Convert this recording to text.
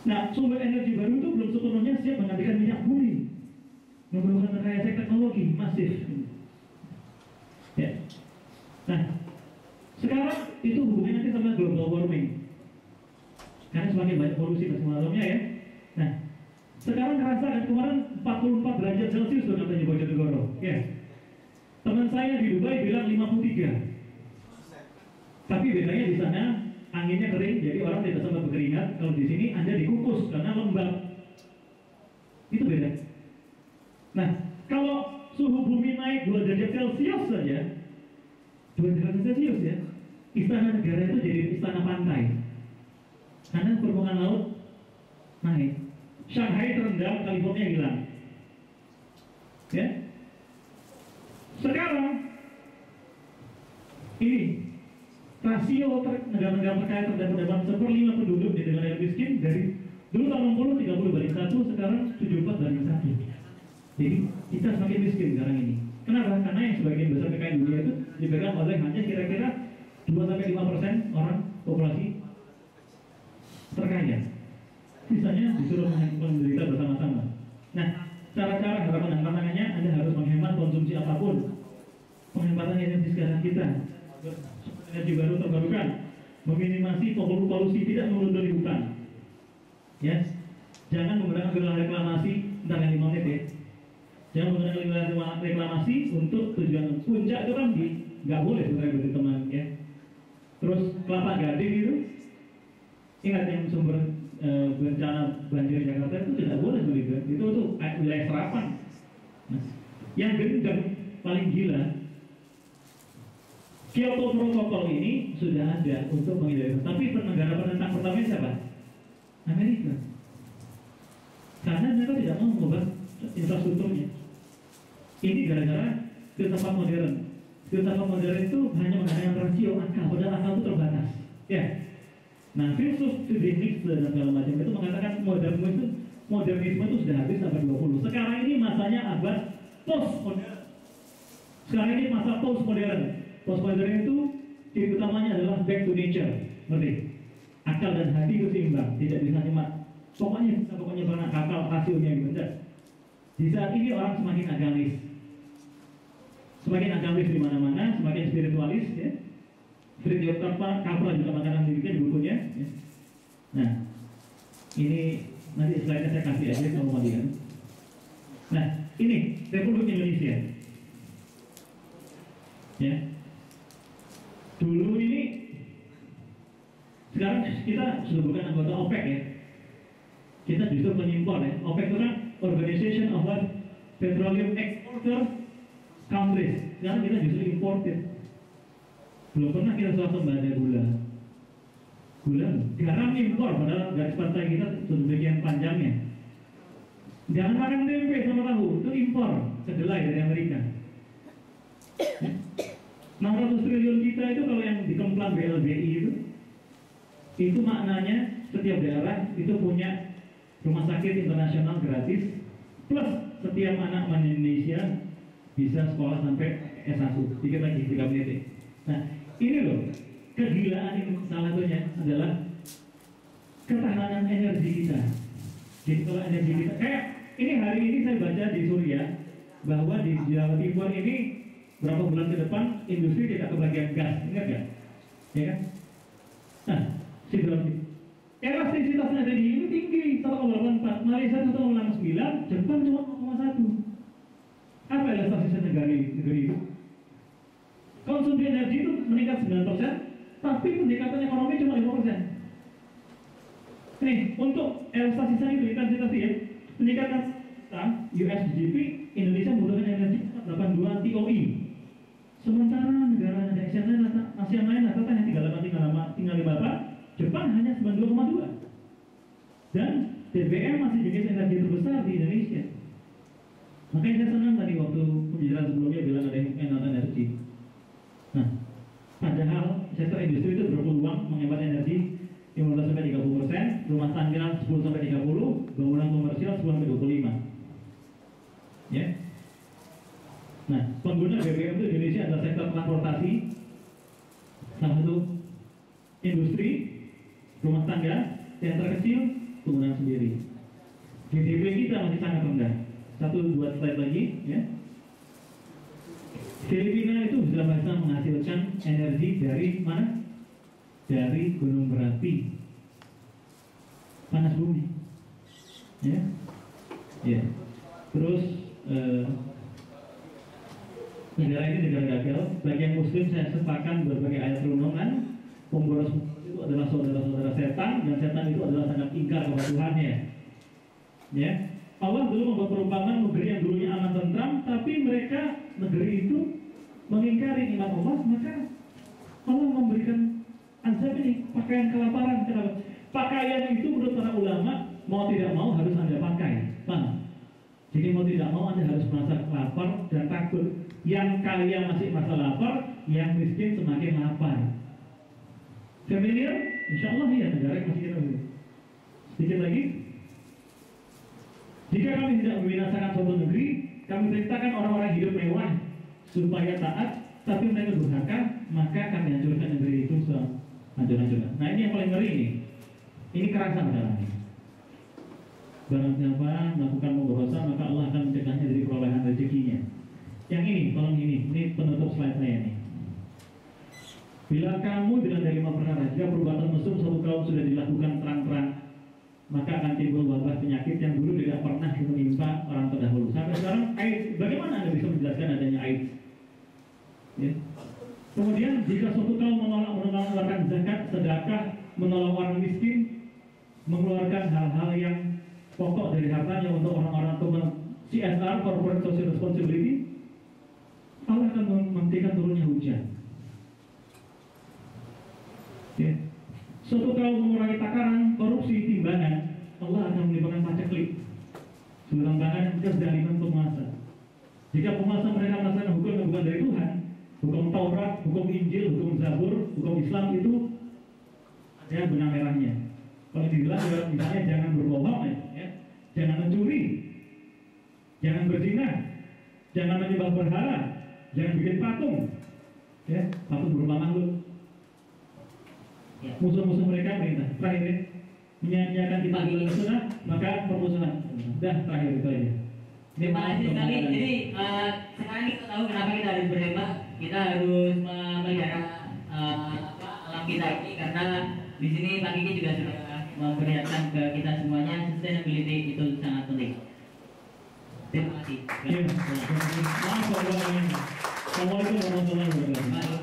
Nah, sumber energi baru itu belum sepenuhnya siap menggantikan minyak bumi. Memerlukan rekayasa teknologi masif. Ya. Nah, sekarang itu hubungannya nanti sama global warming. Karena semakin banyak polusi masing malamnya ya. Nah, sekarang kerasa kan kemarin 44 derajat Celcius tuh katanya Bojonegoro. Ya. Teman saya di Dubai bilang 53. Tapi bedanya di sana anginnya kering, jadi orang tidak sempat berkeringat. Kalau di sini Anda dikukus karena lembab. Itu beda. Nah, kalau suhu bumi naik 2 derajat Celcius saja, 2 derajat Celcius ya, istana negara itu jadi istana pantai. Karena permukaan laut naik. Shanghai terendam, California hilang. Ya. Sekarang ini rasio negara-negara terkaya terhadap seperlima penduduk di negara yang miskin dari dulu tahun 60 30 banding 1, sekarang 74 banding 1. Jadi kita semakin miskin sekarang ini. Kenapa? Karena yang sebagian besar kekayaan dunia itu dipegang oleh hanya kira-kira 2-5% orang populasi terkaya. Sisanya disuruh menderita bersama-sama. Nah, cara-cara harapan dan tantangannya Anda harus menghemat konsumsi apapun. Penghematan energi sekarang kita, energi baru terbarukan, meminimasi polusi, tidak mengelunduri hutan. Ya, jangan menggunakan wilayah reklamasi, entar yang 5 menit ya. Jangan menggunakan wilayah reklamasi untuk tujuan puncak itu kan nggak boleh sebenarnya teman ya. Terus Kelapa Gading itu, ingat yang sumber bencana banjir Jakarta itu tidak boleh sebenarnya. Itu tuh wilayah serapan. Nah, yang gendeng paling gila. Kyoto Protocol ini sudah ada untuk menghindari, tapi negara penentang pertama siapa? Amerika. Karena mereka tidak mau mengubah infrastrukturnya. Ini gara-gara filsafat modern. Filsafat modern itu hanya menggunakan rasio akal, padahal akal itu terbatas. Ya. Nah, filsuf Friedrich Nietzsche dan segala macam itu mengatakan modernisme itu sudah habis abad 20. Sekarang ini masanya abad postmodern. Sekarang ini masa postmodern. Postmodern itu ciri utamanya adalah back to nature, ngerti? Akal dan hati itu seimbang, tidak bisa cuma pokoknya karena akal rasionya gitu. Di saat ini orang semakin agamis di mana-mana, semakin spiritualis, ya. Friedrich Capra juga mengatakan demikian di bukunya. Ya. Nah, ini nanti slide-nya saya kasih aja kalau mau lihat. Nah, ini Republik Indonesia. Ya. Dulu ini, sekarang kita sudah bukan anggota OPEC ya. Kita justru pengimpor ya. OPEC itu kan Organization of Petroleum Exporter Countries. Sekarang kita justru importer. Belum pernah kita swasembada gula. Garam impor, padahal garis pantai kita sedemikian panjangnya. Jangan makan tempe sama tahu, itu impor kedelai dari Amerika. 600 triliun kita itu kalau yang dikemplang BLBI itu maknanya setiap daerah itu punya rumah sakit internasional gratis, plus setiap anak Indonesia bisa sekolah sampai S1, dikit lagi 3 menit. Nah, ini loh, kegilaan ini salah satunya adalah ketahanan energi kita. Jadi kalau energi kita, kayak ini hari ini saya baca di Suriah bahwa di Jawa Timur ini berapa bulan ke depan industri tidak kebagian gas, ingat gak? Ya kan? Nah, elastisitasnya dari ini tinggi 1,84, Malaysia 1,69, Jepang cuma 0,1. Apa elastisitas negara itu? Konsumsi energi itu meningkat 9%, tapi peningkatan ekonomi cuma 5%. Nih, untuk elastisitas itu intensitas ya, peningkatan US GDP, Indonesia membutuhkan energi 82 TOI. Sementara negara ASEAN lain rata-rata hanya tinggal berapa? Jepang hanya 92,2. Dan BBM masih jenis energi terbesar di Indonesia. Makanya saya senang tadi waktu pembicaraan sebelumnya bilang ada hemat energi. Nah, padahal sektor industri itu berpeluang menghemat energi 15-30%, rumah tangga 10-30%, bangunan komersial 10-25%. Ya. Nah, pengguna BBM itu Indonesia adalah sektor transportasi, salah satu industri, rumah tangga yang terkecil penggunaan GDP kita masih sangat rendah. 1-2 slide lagi, ya. Filipina itu sudah bisa menghasilkan energi dari mana? Dari gunung berapi, panas bumi, ya. Ya. Terus negara ini negara gagal. Bagi yang Muslim saya sepakan berbagai ayat renungan. Pemboros itu adalah saudara-saudara setan, dan setan itu adalah sangat ingkar kepada Tuhannya. Ya, Allah dulu membuat perumpamaan negeri yang dulunya aman tentram, tapi mereka negeri itu mengingkari nikmat Allah, maka Allah memberikan azab ini, pakaian kelaparan. Pakaian itu menurut para ulama mau tidak mau harus Anda pakai, paham? Jadi mau tidak mau Anda harus merasa lapar dan takut. Yang kaya masih merasa lapar, yang miskin semakin lapar. Familiar? Insya Allah ya, negara masih kita dulu. Sedikit lagi. Jika kami tidak membinasakan suatu negeri, kami perintahkan orang-orang hidup mewah supaya taat, tapi mereka durhaka, maka kami hancurkan negeri itu sehancur-hancurnya. Nah, ini yang paling ngeri ini. Ini kerasan dalamnya. Barang siapa melakukan pemborosan, maka Allah akan mencegahnya dari perolehan rezekinya. Yang ini, tolong ini penutup slide saya ini. Bila kamu dengan dari 5 perkara, jika perbuatan mesum suatu kaum sudah dilakukan terang-terang, maka akan timbul wabah penyakit yang dulu tidak pernah menimpa orang terdahulu. Sampai sekarang AIDS, bagaimana Anda bisa menjelaskan adanya AIDS? Ya. Kemudian jika suatu kaum mengeluarkan zakat, sedekah, menolong orang miskin, mengeluarkan hal-hal yang pokok dari hartanya untuk orang-orang CSR, Corporate Social Responsibility, Allah akan menghentikan turunnya hujan. Ya. Suatu kaum mengurangi takaran, korupsi, timbangan, Allah akan menimpakan paceklik, timbangan kezaliman penguasa. Jika penguasa mereka melaksanakan hukum yang bukan dari Tuhan, hukum Taurat, hukum Injil, hukum Zabur, hukum Islam itu ada benang merahnya. Kalau dibilang misalnya jangan berbohong, ya, jangan mencuri, jangan berzina, jangan menyembah berhala, jangan bikin patung, ya, patung berupa makhluk. Ya. Musuh-musuh mereka perintah terakhir menyanyiakan kita bulan sunnah, maka permusuhan. Dah terakhir itu aja. Terima kasih sekali. Jadi sekarang kita tahu kenapa kita harus berhemat, kita harus memelihara alam kita ini, karena di sini Pak Kiki juga sudah memperlihatkan ke kita semuanya sustainability itu sangat penting. Terima kasih. Assalamualaikum warahmatullahi wabarakatuh.